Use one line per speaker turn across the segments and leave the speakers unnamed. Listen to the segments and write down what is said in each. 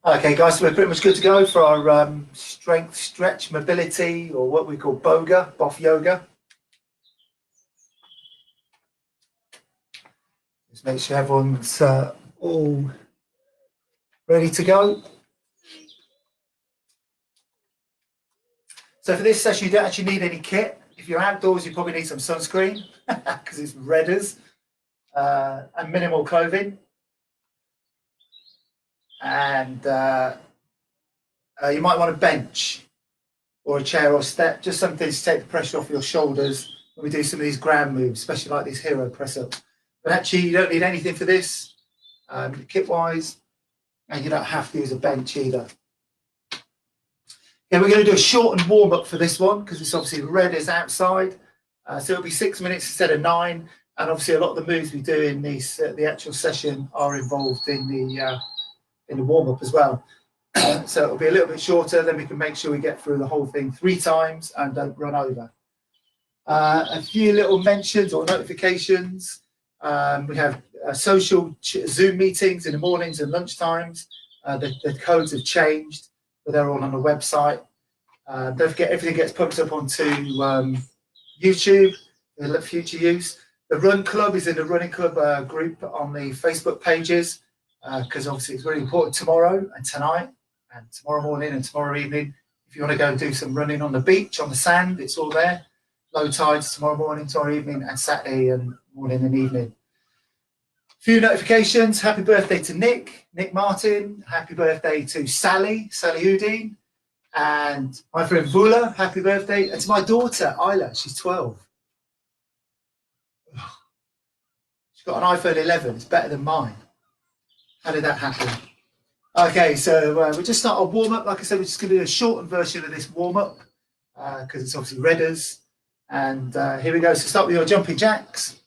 Okay, guys, so we're pretty much good to go for our strength, stretch, mobility, or what we call Boga, BOF yoga. Just make sure everyone's all ready to go. So for this session, you don't actually need any kit. If you're outdoors, you probably need some sunscreen because it's redders and minimal clothing. And you might want a bench or a chair or step, just something to take the pressure off your shoulders when we do some of these ground moves, especially like these hero press ups. But actually, you don't need anything for this, kit wise, and you don't have to use a bench either. Yeah, we're going to do a shortened warm up for this one because it's obviously red is outside, so it'll be 6 minutes instead of 9. And obviously, a lot of the moves we do in these the actual session are involved in the warm up as well. So it'll be a little bit shorter, then we can make sure we get through the whole thing 3 times and don't run over. A few little mentions or notifications. We have social Zoom meetings in the mornings and lunch times. The codes have changed, but they're all on the website. Don't forget, everything gets pumped up onto YouTube for future use. The Run Club is in the Running Club group on the Facebook pages, because obviously it's really important tomorrow and tonight and tomorrow morning and tomorrow evening. If you want to go and do some running on the beach, on the sand, it's all there. Low tides tomorrow morning, tomorrow evening, and Saturday and morning and evening. Few notifications. Happy birthday to Nick Martin. Happy birthday to Sally Udine. And my friend Vula, happy birthday. And to my daughter, Isla, she's 12. She's got an iPhone 11, it's better than mine. How did that happen? Okay, so we'll just start our warm-up. Like I said, we're just going to do a shortened version of this warm-up because it's obviously redders. And here we go. So start with your jumping jacks.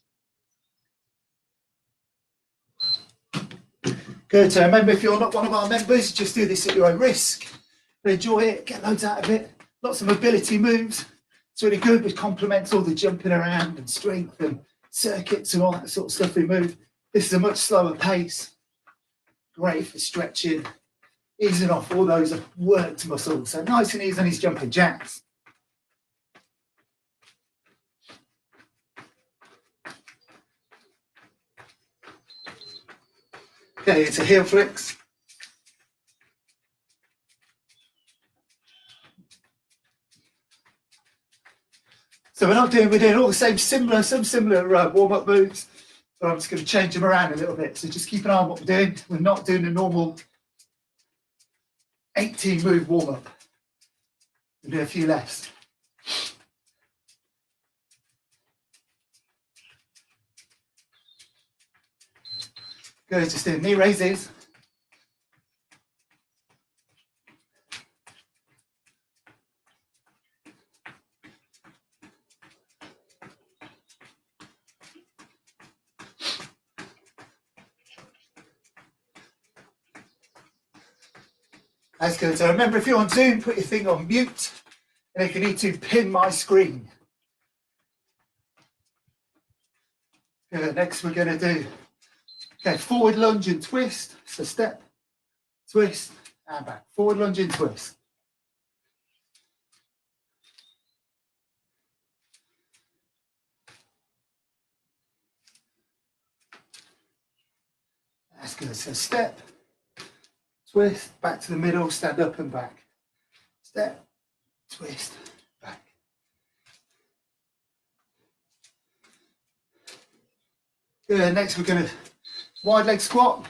Good. So remember, if you're not one of our members, just do this at your own risk. But enjoy it, get loads out of it. Lots of mobility moves. It's really good. It complements all the jumping around and strength and circuits and all that sort of stuff we move. This is a much slower pace. Great for stretching, easing off all those worked muscles. So nice and easy on these jumping jacks. Okay, it's a heel flicks. So we're doing all the same similar warm-up moves. So I'm just going to change them around a little bit. So just keep an eye on what we're doing. We're not doing the normal 18 move warm-up. We'll do a few less. Good, just doing knee raises. That's good. So remember, if you're on Zoom, put your thing on mute. And if you need to, pin my screen. Good. Next, we're going to do forward lunge and twist. So step, twist, and back. Forward lunge and twist. That's good. So step, twist, back to the middle, stand up and back. Step, twist, back. Good. Next, we're going to wide leg squat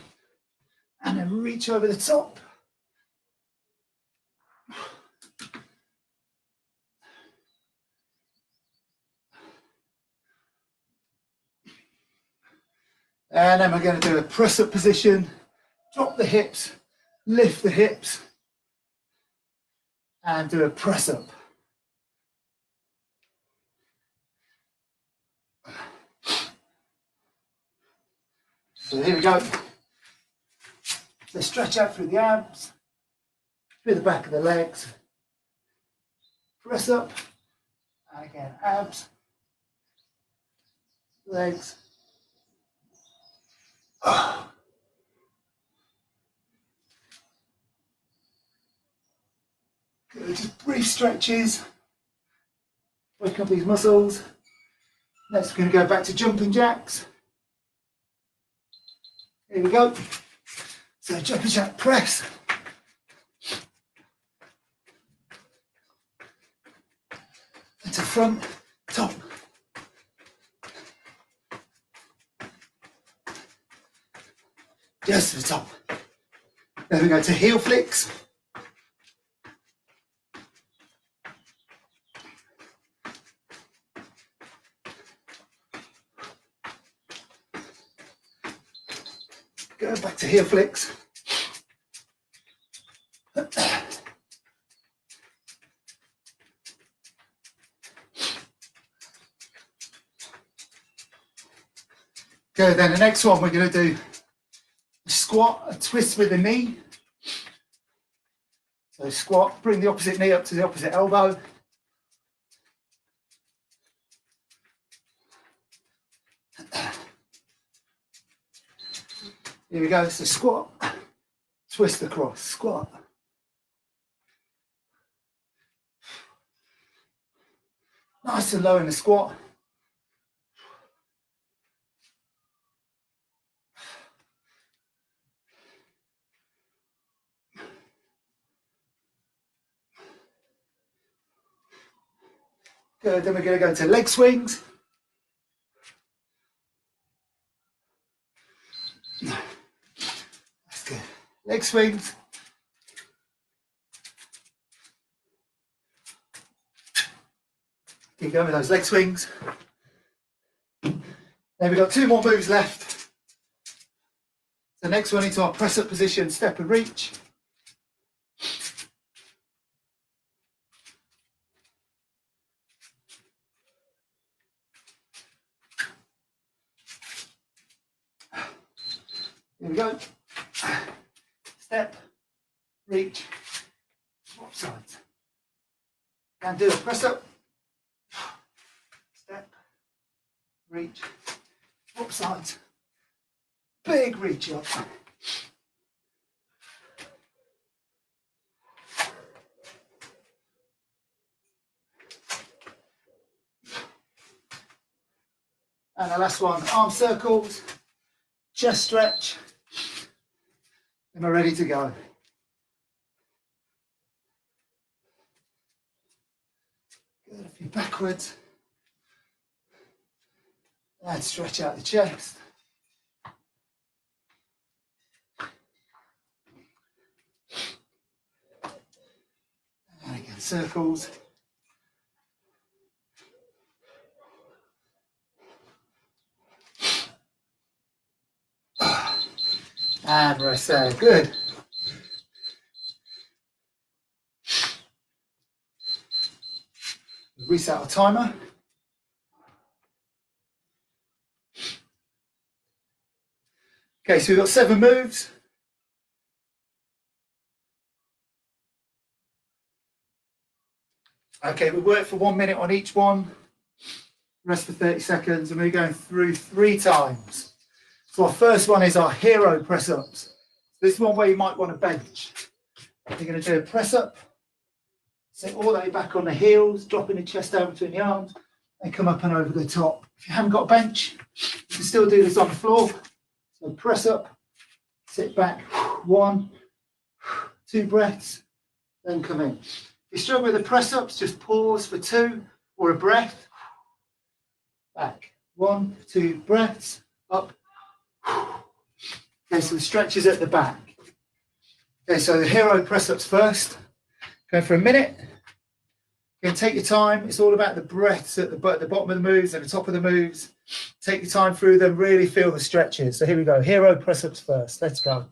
and then reach over the top. And then we're going to do a press up position, drop the hips, lift the hips, and do a press up. So here we go. So stretch out through the abs, through the back of the legs, press up, and again, abs, legs. Good, just brief stretches. Wake up these muscles. Next we're going to go back to jumping jacks. Here we go. So jumping jack press. Into front, top. Just to the top. Then we go to heel flicks. Go back to heel flicks. Good, then the next one we're going to do a squat, a twist with the knee. So squat, bring the opposite knee up to the opposite elbow. Here we go, so squat, twist across, squat. Nice and low in the squat. Good, then we're going to go to leg swings. That's good. Leg swings. Keep going with those leg swings. Then we've got two more moves left. The next one into our press up position, step and reach. Here we go. Step, reach, swap sides. And do a press up. Step, reach, swap sides. Big reach up. And the last one, arm circles, chest stretch. And we're ready to go. Good, a few backwards. And stretch out the chest. And again, circles. And rest there, good. Reset our timer. Okay, so we've got 7 moves. Okay, we work for 1 minute on each one. Rest for 30 seconds, and we're going through 3 times. So our first one is our hero press ups. This is one where you might want to bench. You're going to do a press up, sit all the way back on the heels, dropping the chest down between the arms, and come up and over the top. If you haven't got a bench, you can still do this on the floor. So press up, sit back, 1, 2 breaths, then come in. If you struggle with the press ups, just pause for 2 or a breath. Back, 1, 2 breaths, up. Okay, so the stretches at the back. Okay, so the hero press ups first. Go for a minute. Again, take your time. It's all about the breaths at the bottom of the moves and the top of the moves. Take your time through them. Really feel the stretches. So here we go. Hero press ups first. Let's go.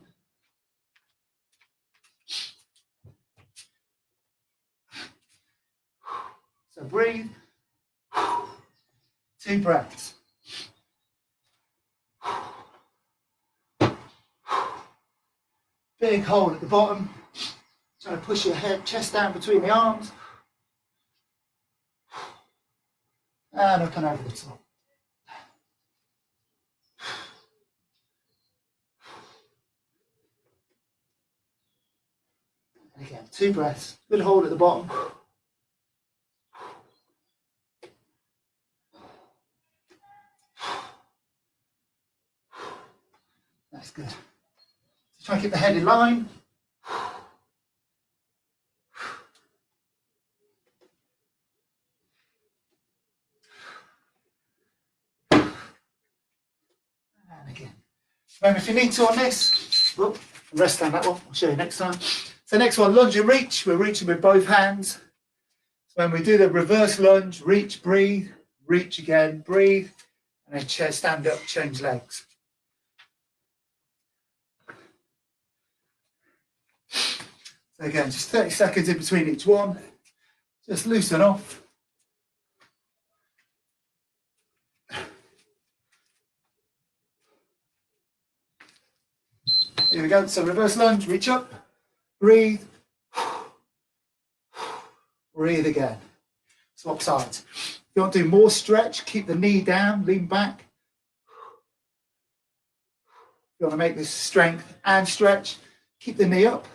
So breathe. 2 breaths. Big hold at the bottom. Try to push your head, chest down between the arms. And up and over the top. And again, 2 breaths. Good hold at the bottom. That's good. Try and keep the head in line. And again. Remember, if you need to on this, whoop, rest on that one. I'll show you next time. So next one, lunge and reach. We're reaching with both hands. So when we do the reverse lunge, reach, breathe, reach again, breathe, and then stand up, change legs. So again, just 30 seconds in between each one. Just loosen off. Here we go. So reverse lunge, reach up, breathe, breathe again. Swap sides. If you want to do more stretch, keep the knee down, lean back. If you want to make this strength and stretch, keep the knee up.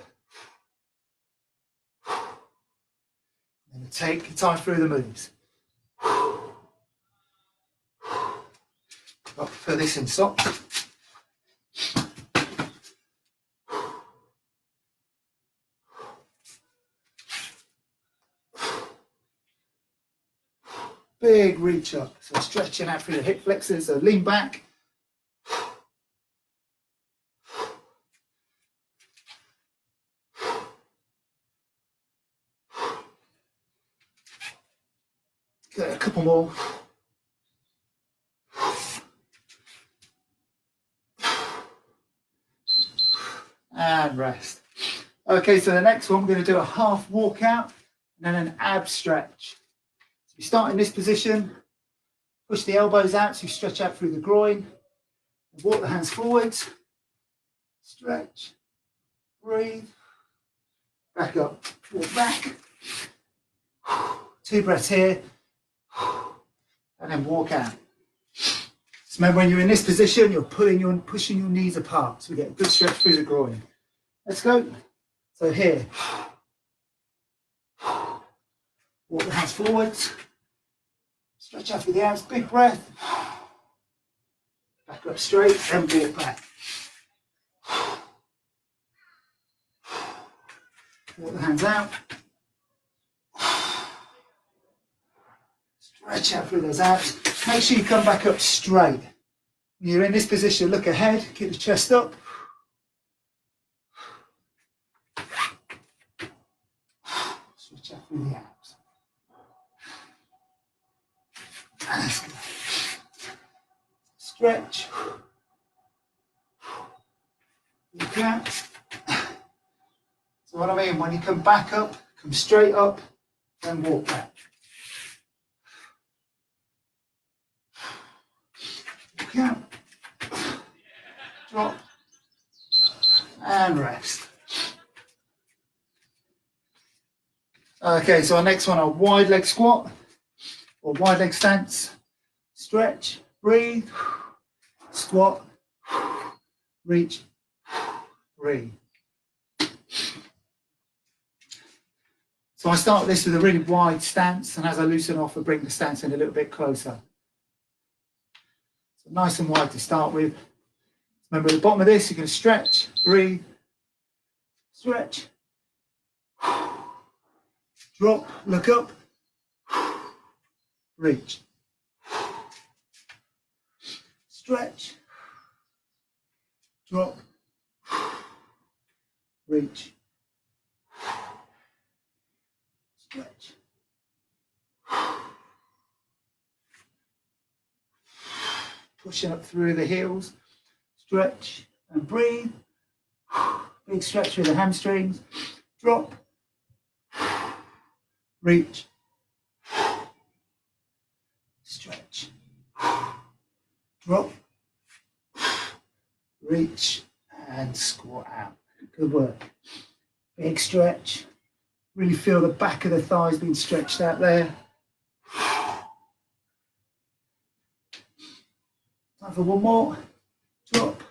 And take your time through the moves. I prefer this in socks. Big reach up, so stretching out through the hip flexors, so lean back. Good, a couple more. And rest. Okay, so the next one, we're going to do a half walkout and then an ab stretch. So you start in this position, push the elbows out so you stretch out through the groin, walk the hands forwards, stretch, breathe, back up, walk back, 2 breaths here, and then walk out. So remember, when you're in this position, you're pushing your knees apart, so we get a good stretch through the groin. Let's go. So here, walk the hands forwards, stretch out through the abs, big breath, back up straight, and walk back. Walk the hands out, stretch out through those abs. Make sure you come back up straight. When you're in this position, look ahead, keep the chest up. Stretch out through the abs. That's good. Stretch. Walk out. So what I mean, when you come back up, come straight up, then walk back. Walk out. Drop. And rest. Okay, so our next one, a wide leg squat or wide leg stance. Stretch, breathe, squat, reach, breathe. So I start this with a really wide stance, and as I loosen off, I bring the stance in a little bit closer. So nice and wide to start with. Remember, at the bottom of this, you're going to stretch, breathe, stretch, drop, look up, reach, stretch, drop, reach, stretch, pushing up through the heels, stretch and breathe, big stretch through the hamstrings, drop, reach, stretch, drop, reach, and squat out. Good work. Big stretch. Really feel the back of the thighs being stretched out there. Time for one more. Drop.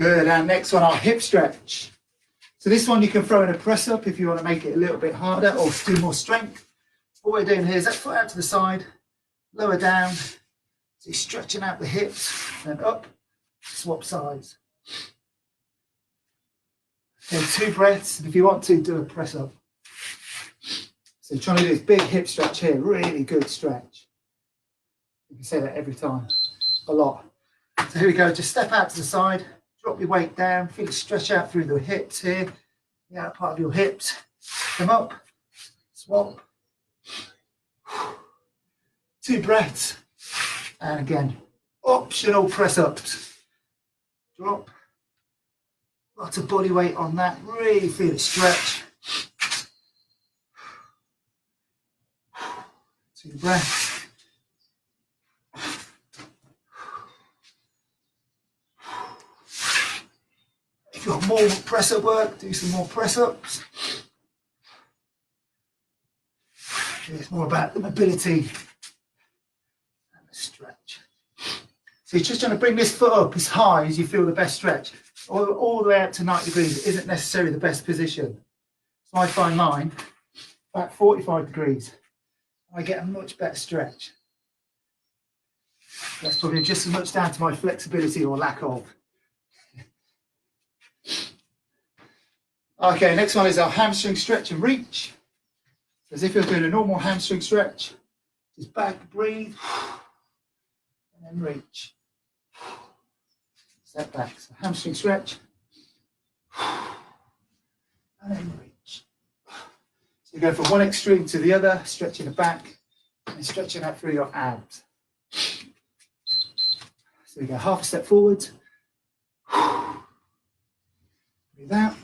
Good, and next one, our hip stretch. So this one you can throw in a press up if you want to make it a little bit harder or do more strength. What we're doing here is that foot out to the side, lower down, so you're stretching out the hips, and up, swap sides. Okay, 2 breaths, and if you want to, do a press up. So you're trying to do this big hip stretch here, really good stretch. You can say that every time, a lot. So here we go, just step out to the side, drop your weight down, feel it stretch out through the hips here, the outer part of your hips. Come up, swap. 2 breaths, and again, optional press ups. Drop. Lots of body weight on that, really feel it stretch. 2 breaths. If you've got more press up work, do some more press ups. It's more about the mobility and the stretch. So you're just trying to bring this foot up as high as you feel the best stretch. All the way out to 90 degrees isn't necessarily the best position. So I find mine about 45 degrees. I get a much better stretch. That's probably just as much down to my flexibility or lack of. Okay, next one is our hamstring stretch and reach. As if you're doing a normal hamstring stretch. Just back, breathe, and then reach. Step back. So hamstring stretch, and then reach. So you go from one extreme to the other, stretching the back, and stretching out through your abs. So we go half a step forward, breathe out,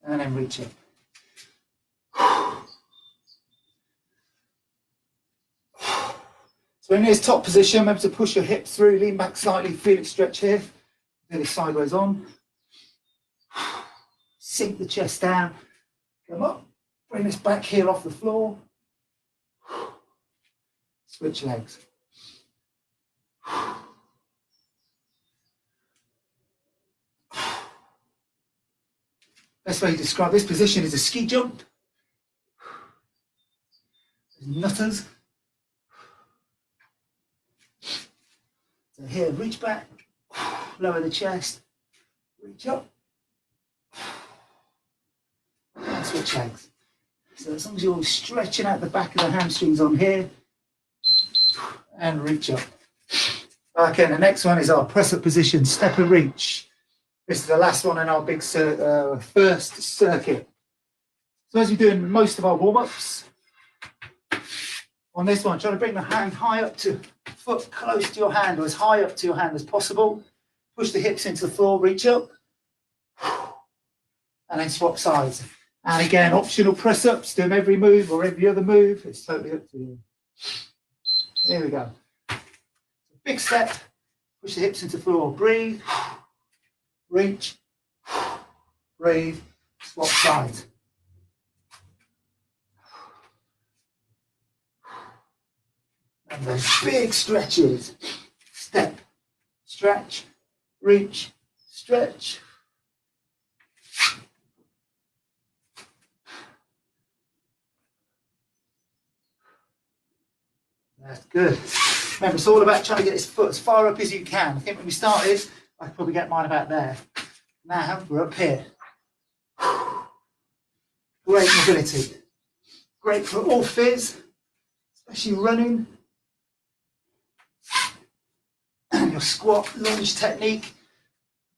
and then reach it. So in this top position, remember to push your hips through, lean back slightly, feel it stretch here. Feel it sideways on. Sink the chest down. Come up. Bring this back heel off the floor. Switch legs. Best way to describe this position is a ski jump. Nutters. So here, reach back, lower the chest, reach up, and switch legs. So as long as you're stretching out the back of the hamstrings on here, and reach up. Okay, the next one is our press up position, step and reach. This is the last one in our big first circuit. So as we do in most of our warm-ups, on this one, try to bring the hand high up to, foot close to your hand, or as high up to your hand as possible. Push the hips into the floor, reach up, and then swap sides. And again, optional press-ups, do them every move or every other move. It's totally up to you. Here we go. Big step, push the hips into the floor, breathe, reach, breathe, swap sides. And those big stretches. Step, stretch, reach, stretch. That's good. Remember, it's all about trying to get this foot as far up as you can. I think when we started, I could probably get mine about there. Now we're up here. Great mobility. Great for all phys, especially running. And your squat lunge technique.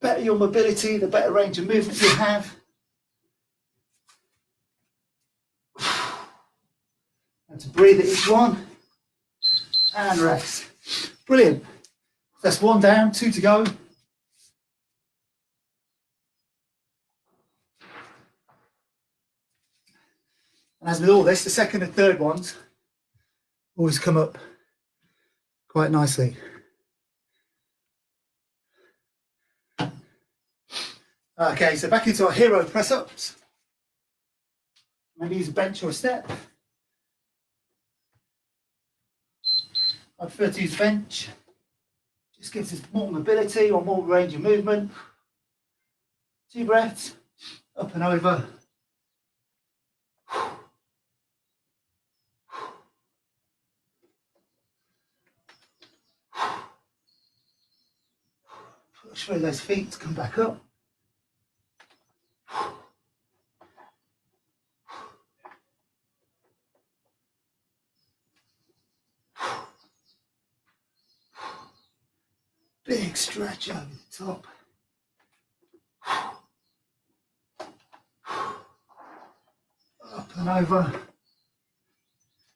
The better your mobility, the better range of movement you have. And to breathe at each one. And rest. Brilliant. That's one down, 2 to go. And as with all this, the second and third ones always come up quite nicely. Okay, so back into our hero press-ups. Maybe use a bench or a step. I prefer to use a bench, Just gives us more mobility or more range of movement. 2 breaths, up and over. Push through those feet, come back up. Big stretch over the top. Up and over.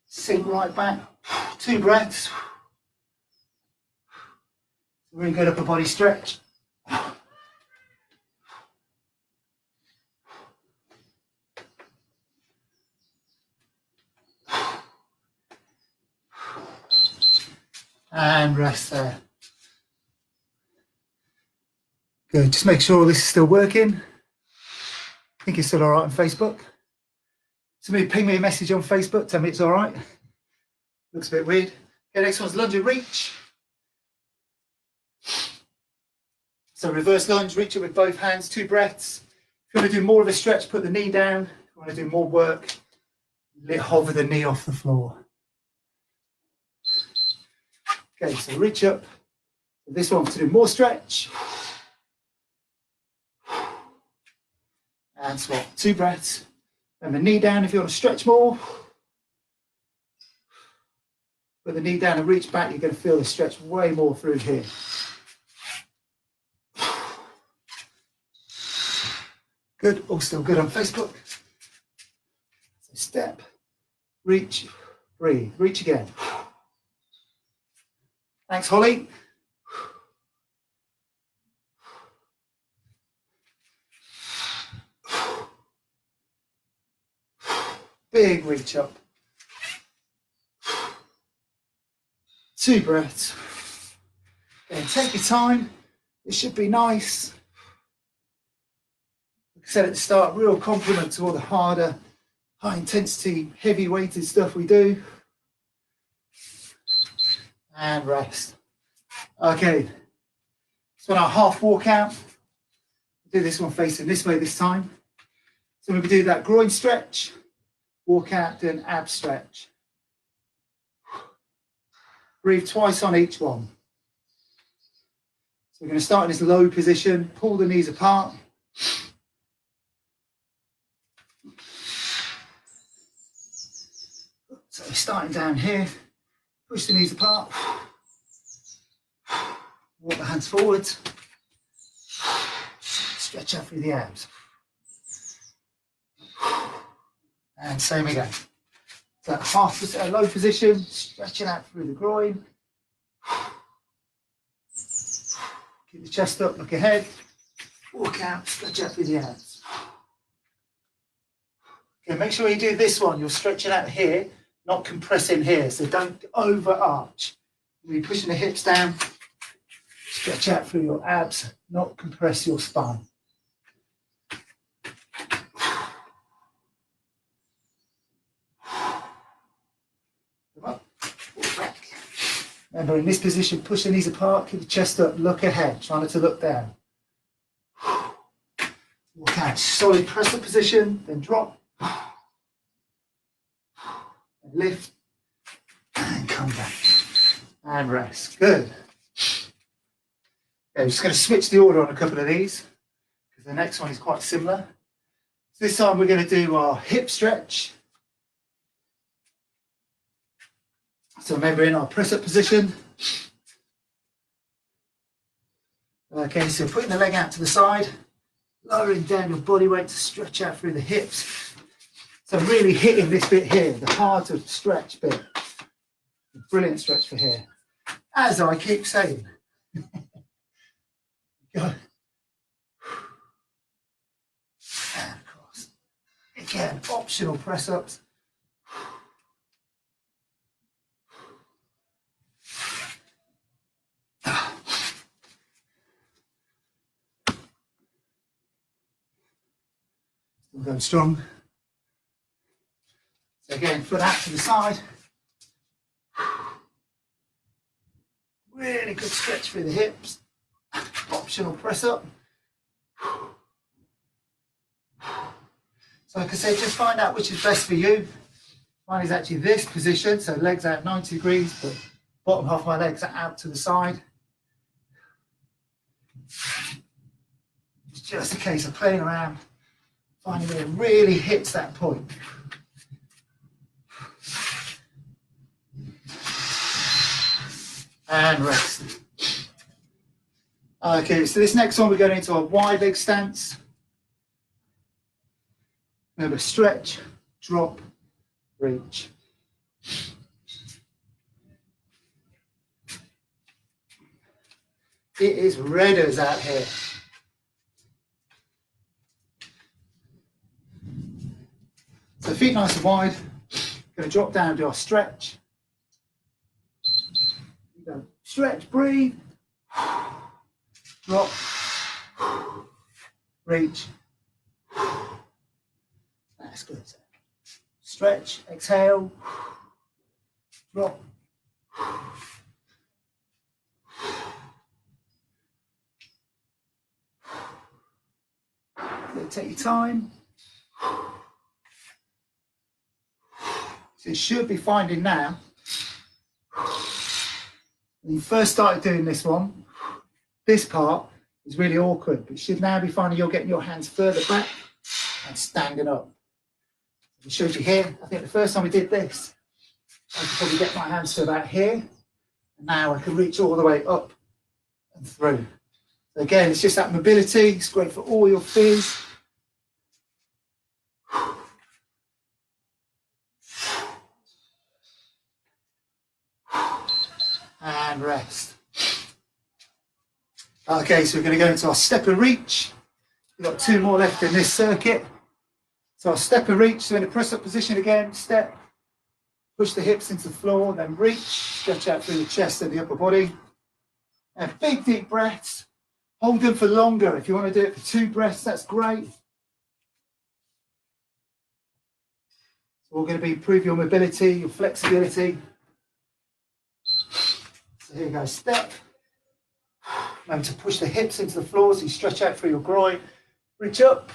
Sink right back. 2 breaths. Really good upper body stretch. And rest there. Good, just make sure this is still working. I think it's still all right on Facebook. Somebody ping me a message on Facebook, tell me it's all right. Looks a bit weird. Okay, next one's lunge and reach. So reverse lunge, reach it with both hands, 2 breaths. If you want to do more of a stretch, put the knee down. If you want to do more work, hover the knee off the floor. Okay, so reach up. This one to do more stretch. And swap, 2 breaths. And the knee down if you want to stretch more. Put the knee down and reach back, you're going to feel the stretch way more through here. Good, all still good on Facebook. So step, reach, breathe, reach again. Thanks, Holly. Big reach up. 2 breaths. Okay, take your time. It should be nice. Like I said at the start, real compliment to all the harder, high intensity, heavy weighted stuff we do. And rest. Okay, so on our half walkout, do this one facing this way this time. So we do that groin stretch, walk out, do an ab stretch. Breathe twice on each one. So we're going to start in this low position, pull the knees apart. So we're starting down here, push the knees apart, walk the hands forwards, stretch out through the abs. And same again. So half a low position, stretching out through the groin. Keep the chest up, look ahead. Walk out, stretch out through the abs. Okay, make sure you do this one. You're stretching out here, not compressing here. So don't overarch. You're pushing the hips down. Stretch out through your abs, not compress your spine. Remember, in this position, push the knees apart, keep the chest up, look ahead, try not to look down. Walk out, solid press up position, then drop. And lift, and come back. And rest. Good. Okay, we're just going to switch the order on a couple of these, because the next one is quite similar. So this time we're going to do our hip stretch. So remember, in our press-up position. Okay, so putting the leg out to the side, lowering down your body weight to stretch out through the hips. So really hitting this bit here, the hard to stretch bit. Brilliant stretch for here. As I keep saying. Go. And of course, again, optional press-ups. Still going strong. So again, foot out to the side. Really good stretch through the hips. Optional press up. So like I said, just find out which is best for you. Mine is actually this position, so legs out 90 degrees, but bottom half of my legs are out to the side. It's just a case of playing around, finding where it really hits that point. And rest. Okay, so this next one we're going into a wide leg stance. Remember, stretch, drop, reach. It is redders out here. So feet nice and wide. Going to drop down, do our stretch. Stretch, breathe. Drop. Reach. That's good. Stretch, exhale. Drop. Take your time. So you should be finding now, when you first started doing this one, this part is really awkward, but you should now be finding you're getting your hands further back and standing up. It shows you here. I think the first time we did this, I could probably get my hands to about here, and now I can reach all the way up and through. So again, it's just that mobility. It's great for all your fears. And rest. Okay, so we're going to go into our step and reach. We've got 2 more left in this circuit. So our step and reach, so in a press-up position again, step, push the hips into the floor, then reach, stretch out through the chest and the upper body. And big deep breaths. Hold them for longer. If you want to do it for 2 breaths, that's great. So we're going to be improve your mobility, your flexibility. So here you go, step. Remember to push the hips into the floor so you stretch out through your groin. Reach up.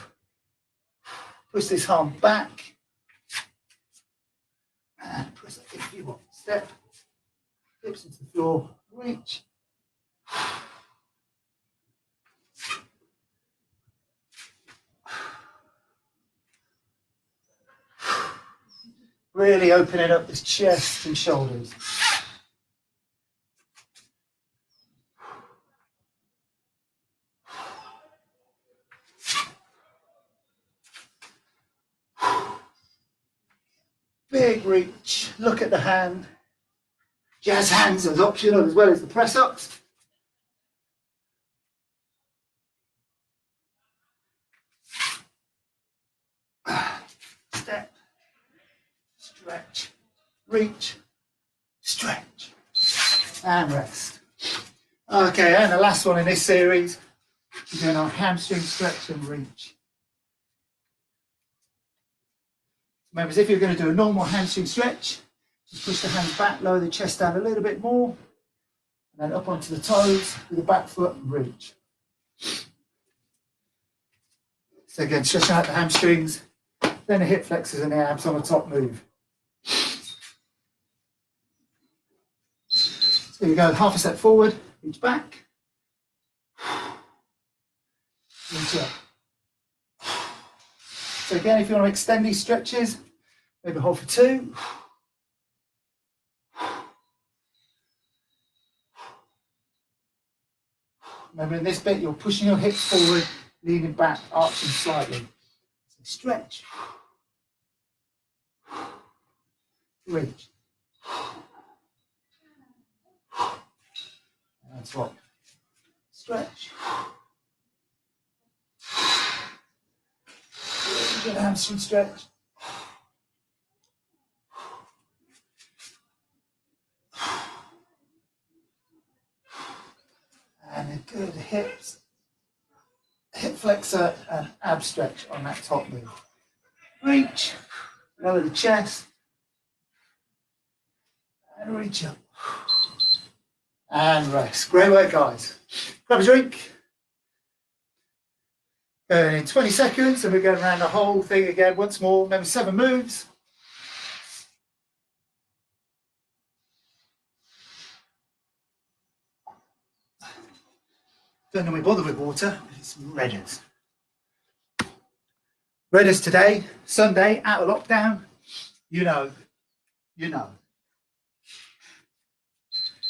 Push this arm back. And press it if you want. Step. Hips into the floor. Reach. Really opening up this chest and shoulders. Big reach, look at the hand. Jazz hands as optional as well as the press ups. Step, stretch, reach, stretch, and rest. Okay, and the last one in this series, we're doing our hamstring stretch and reach. Remember, if you're going to do a normal hamstring stretch, just push the hands back, lower the chest down a little bit more, and then up onto the toes with the back foot and reach. So again, stretching out the hamstrings, then the hip flexors and the abs on the top move. So you go half a step forward, reach back, reach up. So again, if you want to extend these stretches, maybe hold for 2. Remember in this bit, you're pushing your hips forward, leaning back, arching slightly. So stretch, reach, and swap. Stretch. Good hamstring stretch. And a good hips, hip flexor and ab stretch on that top move. Reach, lower the chest, and reach up. And rest. Great work, guys. Grab a drink. In 20 seconds, and we're going around the whole thing again once more. Remember, 7 moves. Don't normally bother with water, but it's Redders. Redders today, Sunday, out of lockdown. You know.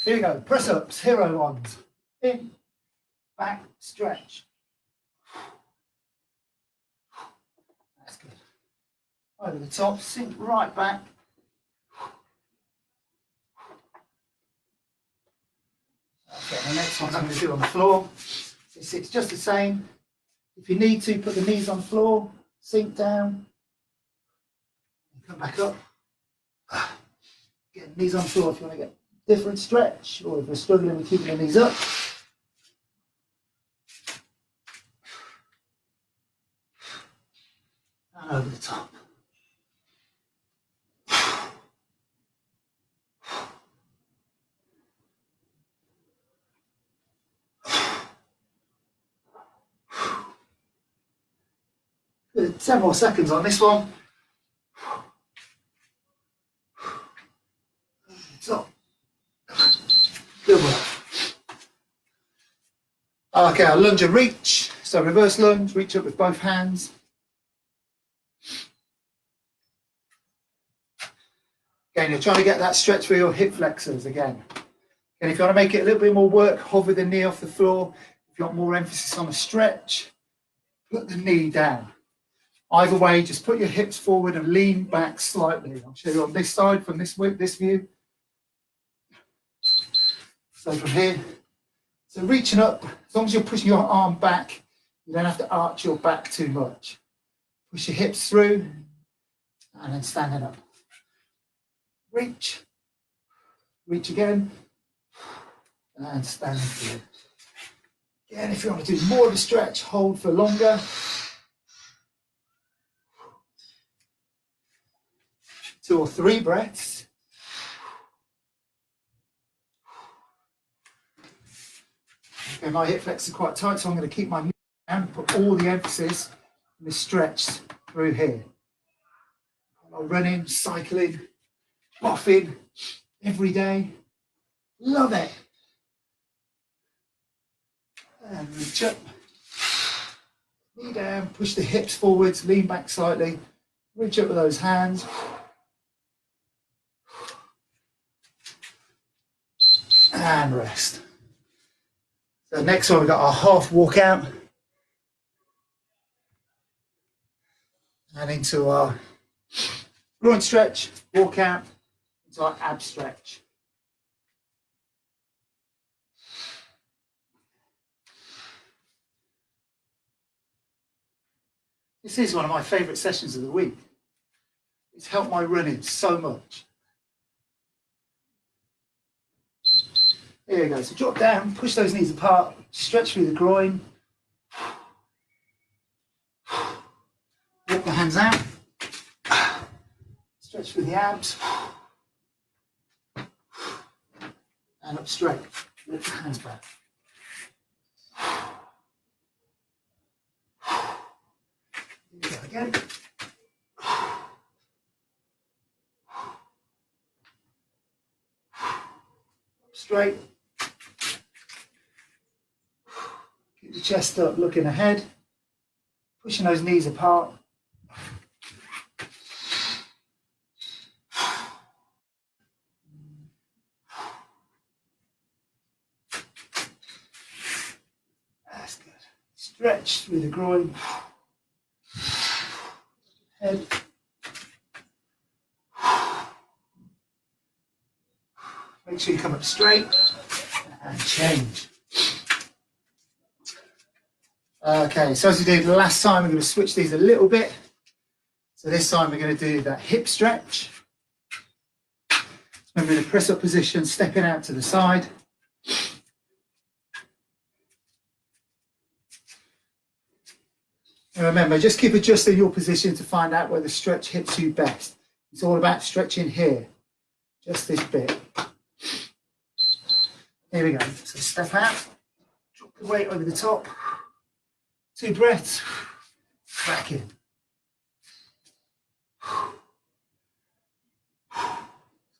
Here we go. Press ups, hero ones. In, back, stretch. That's good. Over the top, sink right back. Okay, the next one I'm going to do on the floor. It's just the same. If you need to, put the knees on the floor, sink down, and come back up. Get the knees on the floor if you want to get a different stretch, or if you're struggling with keeping the knees up. And over the top. Good. 10 more seconds on this one. Top. Good work. Okay, I'll lunge and reach. So reverse lunge, reach up with both hands. Again, you're trying to get that stretch for your hip flexors again. And if you want to make it a little bit more work, hover the knee off the floor. If you want more emphasis on a stretch, put the knee down. Either way, just put your hips forward and lean back slightly. I'll show you on this side from this view. So from here, so reaching up, as long as you're pushing your arm back, you don't have to arch your back too much. Push your hips through and then standing up. Reach, reach again, and standing through. Again, if you want to do more of a stretch, hold for longer. 2 or 3 breaths. Okay, my hip flexors are quite tight, so I'm going to keep my knee down and put all the emphasis in the stretch through here. I'm running, cycling, boffing every day. Love it. And reach up. Knee down, push the hips forwards, lean back slightly. Reach up with those hands. And rest. So next one, we've got our half walk out. And into our groin stretch, walk out, into our ab stretch. This is one of my favourite sessions of the week. It's helped my running so much. Here we go. So drop down, push those knees apart, stretch through the groin. Walk the hands out. Stretch through the abs. And up straight. Lift the hands back. Here we go again. Up straight. Keep the chest up, looking ahead. Pushing those knees apart. That's good. Stretch through the groin. Head. Make sure you come up straight and change. Okay, so as we did last time, we're going to switch these a little bit. So this time we're going to do that hip stretch. Remember, in the press up position, stepping out to the side. And remember, just keep adjusting your position to find out where the stretch hits you best. It's all about stretching here, just this bit. Here we go. So step out, drop the weight over the top, 2 breaths, back in.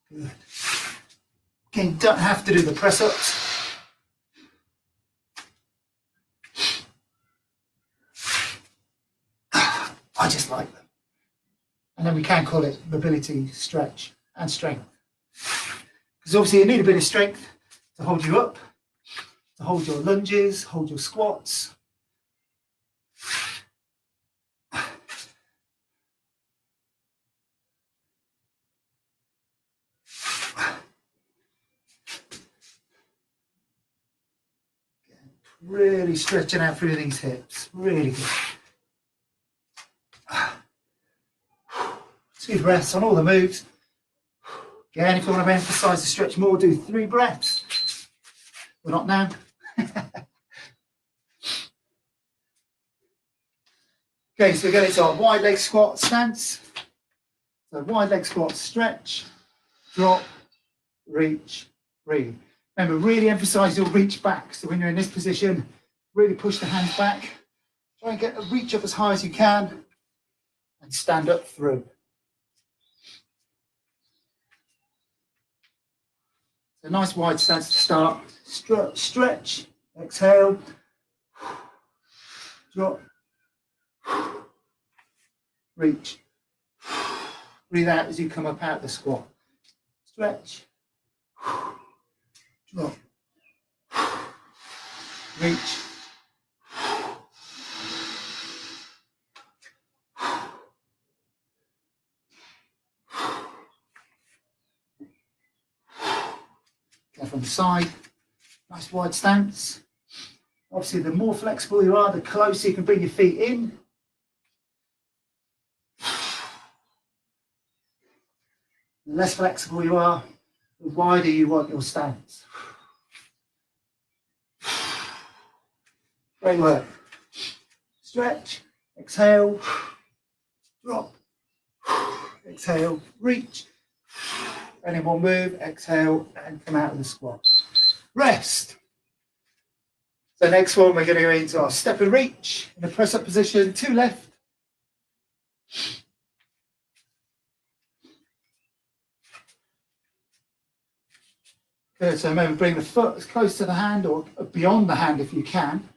Good. Again, you don't have to do the press ups. I just like them. And then we can call it mobility, stretch, and strength. Because obviously you need a bit of strength to hold you up, to hold your lunges, hold your squats. Really stretching out through these hips, really good. 2 breaths on all the moves. Again, if you want to emphasize the stretch more, do 3 breaths. We're not now. Okay, so we're going to our wide leg squat stance. So wide leg squat, stretch, drop, reach, breathe. Remember, really emphasize your reach back. So when you're in this position, really push the hands back. Try and get a reach up as high as you can and stand up through. So nice wide stance to start. Stretch, exhale, drop, reach. Breathe out as you come up out of the squat. Stretch, drop, reach. Go from the side, nice wide stance. Obviously, the more flexible you are, the closer you can bring your feet in. The less flexible you are, the wider you want your stance. Great work. Stretch, exhale, drop, exhale, reach. Any more move, exhale, and come out of the squat. Rest. So next one, we're going to go into our step and reach in a press-up position, 2 left. Good, so remember, bring the foot as close to the hand or beyond the hand if you can.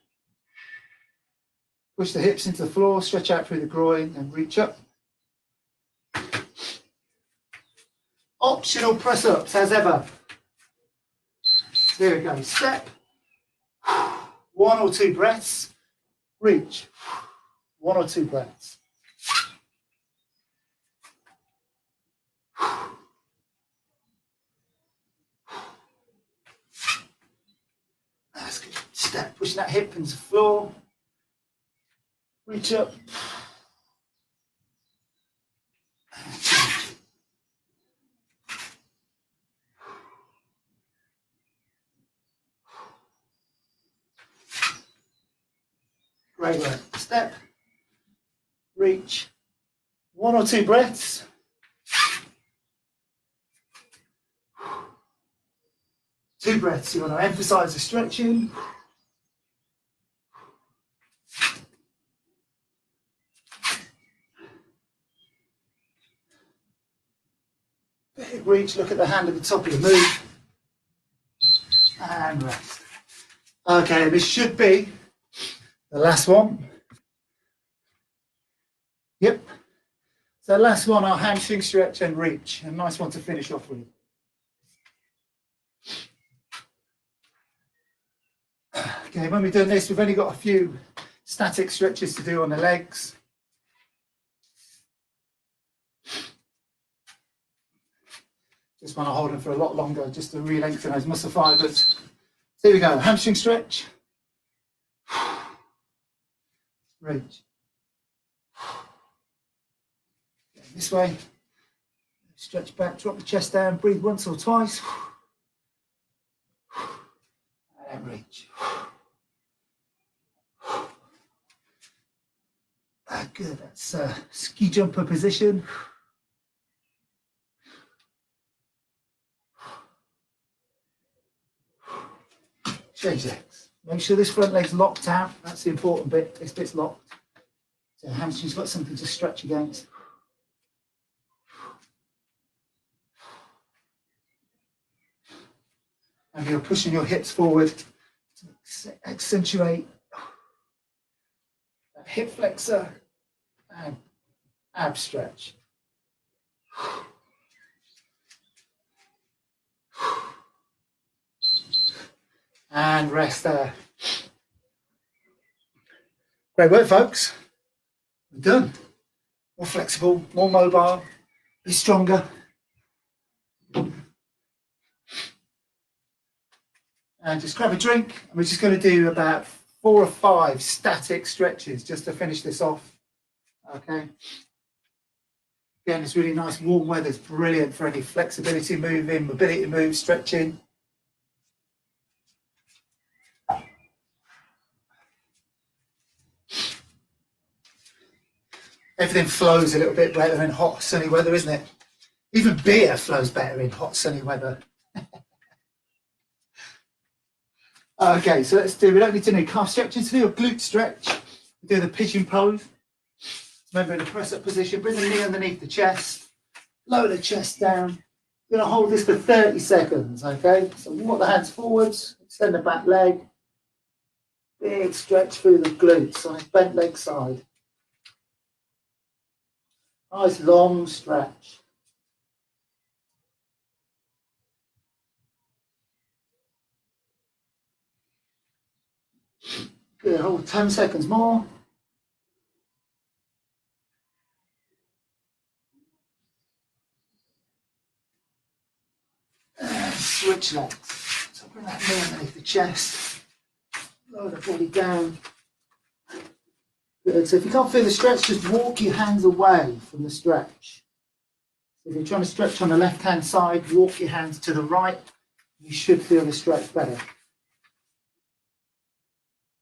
Push the hips into the floor, stretch out through the groin and reach up. Optional press-ups as ever. Here we go, step, 1 or 2 breaths, reach, 1 or 2 breaths. That's good. Step, pushing that hip into the floor, reach up. Great work. Step, reach, 1 or 2 breaths. Two breaths. You want to emphasize the stretching. Big reach, look at the hand at the top of your move. And rest. Okay, this should be the last one. Yep. So last one, our hamstring stretch and reach. A nice one to finish off with. Okay, when we're doing this, we've only got a few static stretches to do on the legs. Just want to hold them for a lot longer, just to re-lengthen those muscle fibers. So here we go, hamstring stretch. Reach. This way. Stretch back, drop the chest down, breathe once or twice. And then reach. Good, that's a ski jumper position. Change legs. Make sure this front leg's locked out. That's the important bit. This bit's locked. So the hamstring's got something to stretch against. And you're pushing your hips forward to accentuate that hip flexor and ab stretch. And rest there. Great work, folks. We're done. More flexible, more mobile, be stronger. And just grab a drink. And we're just going to do about 4 or 5 static stretches just to finish this off. Okay. Again, it's really nice warm weather. It's brilliant for any flexibility moving, mobility moves, stretching. Everything flows a little bit better in hot, sunny weather, isn't it? Even beer flows better in hot, sunny weather. Okay, so let's do, we don't need to do calf stretching, to do a glute stretch. We do the pigeon pose. Remember, in a press-up position, bring the knee underneath the chest, lower the chest down. We're going to hold this for 30 seconds, okay? So walk the hands forwards, extend the back leg. Big stretch through the glutes on his bent leg side. Nice long stretch. Good, hold 10 seconds more. And switch legs. So bring that knee underneath the chest. Lower the body down. Good. So if you can't feel the stretch, just walk your hands away from the stretch. So if you're trying to stretch on the left-hand side, walk your hands to the right. You should feel the stretch better.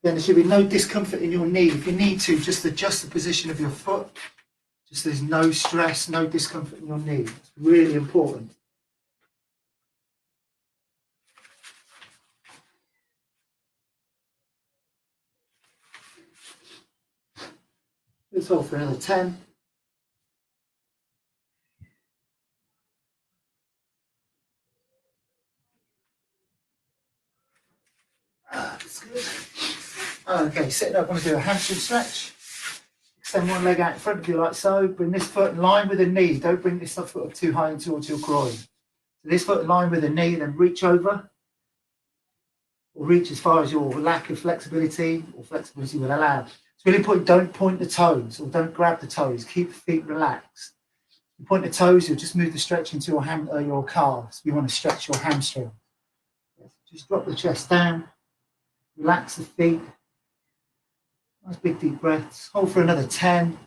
Then there should be no discomfort in your knee. If you need to, just adjust the position of your foot. Just so there's no stress, no discomfort in your knee. It's really important. Let's hold for another 10. That's good. Okay, sitting up, I want to do a hamstring stretch. Extend one leg out in front of you like so. Bring this foot in line with the knee. Don't bring this foot up too high and towards your groin. So this foot in line with the knee, then reach over. Or reach as far as your lack of flexibility or flexibility will allow. It's really important, don't point the toes or don't grab the toes. Keep the feet relaxed. You point the toes, you'll just move the stretch into your calves. You want to stretch your hamstring. Just drop the chest down. Relax the feet. Nice big deep breaths. Hold for another 10.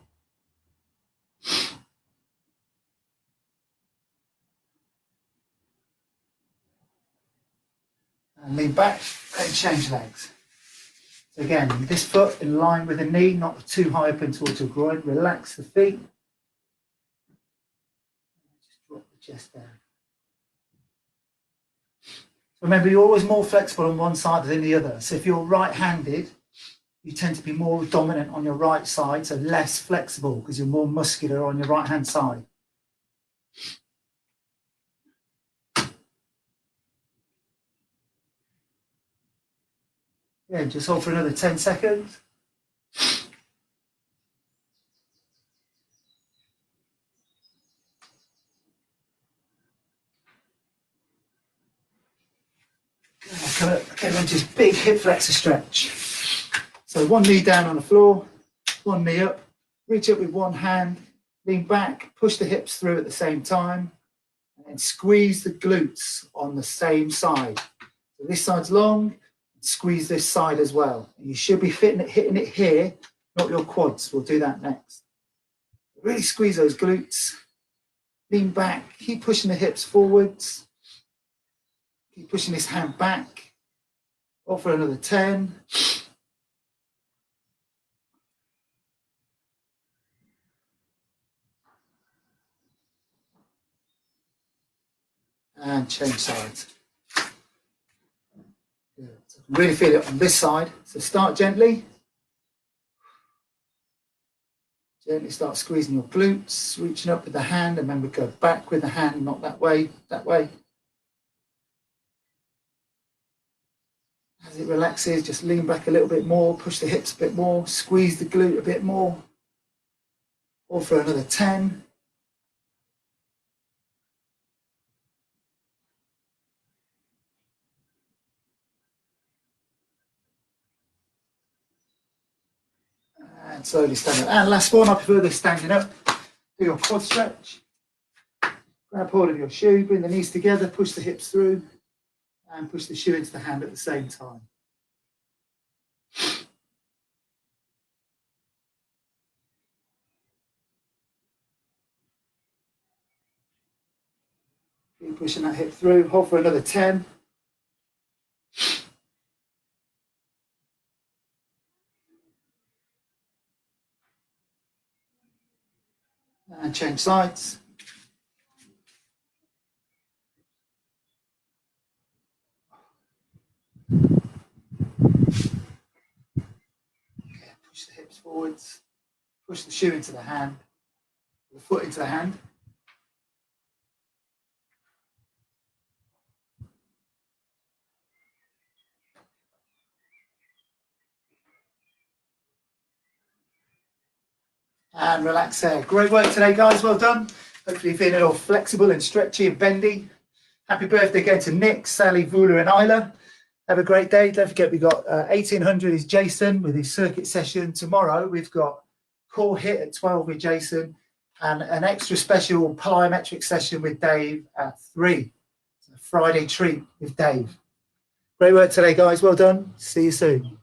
And lean back and change legs. So again, this foot in line with the knee, not too high up in towards your groin. Relax the feet. Just drop the chest down. Remember, you're always more flexible on one side than the other. So if you're right-handed, you tend to be more dominant on your right side, so less flexible because you're more muscular on your right-hand side. Yeah, just hold for another 10 seconds. Okay, then just big hip flexor stretch. So one knee down on the floor, one knee up, reach up with one hand, lean back, push the hips through at the same time, and then squeeze the glutes on the same side. So this side's long, squeeze this side as well. And you should be hitting it here, not your quads. We'll do that next. Really squeeze those glutes, lean back, keep pushing the hips forwards, keep pushing this hand back. Off for another 10. And change sides. Good. So I can really feel it on this side. So start gently. Gently start squeezing your glutes, reaching up with the hand, and then we go back with the hand, not that way, that way. As it relaxes, just lean back a little bit more, push the hips a bit more, squeeze the glute a bit more. Or for another 10. And slowly stand up. And last one, I prefer this standing up. Do your quad stretch. Grab hold of your shoe, bring the knees together, push the hips through, and push the shoe into the hand at the same time. Keep pushing that hip through. Hold for another 10. And change sides. Push the hips forwards, push the shoe into the hand, the foot into the hand. And relax there. Great work today, guys. Well done. Hopefully you're feeling all flexible and stretchy and bendy. Happy birthday again to Nick, Sally, Vula and Isla. Have a great day. Don't forget we've got 1800 is Jason with his circuit session. Tomorrow we've got core hit at 12 with Jason and an extra special plyometric session with Dave at 3. It's a Friday treat with Dave. Great work today, guys. Well done. See you soon.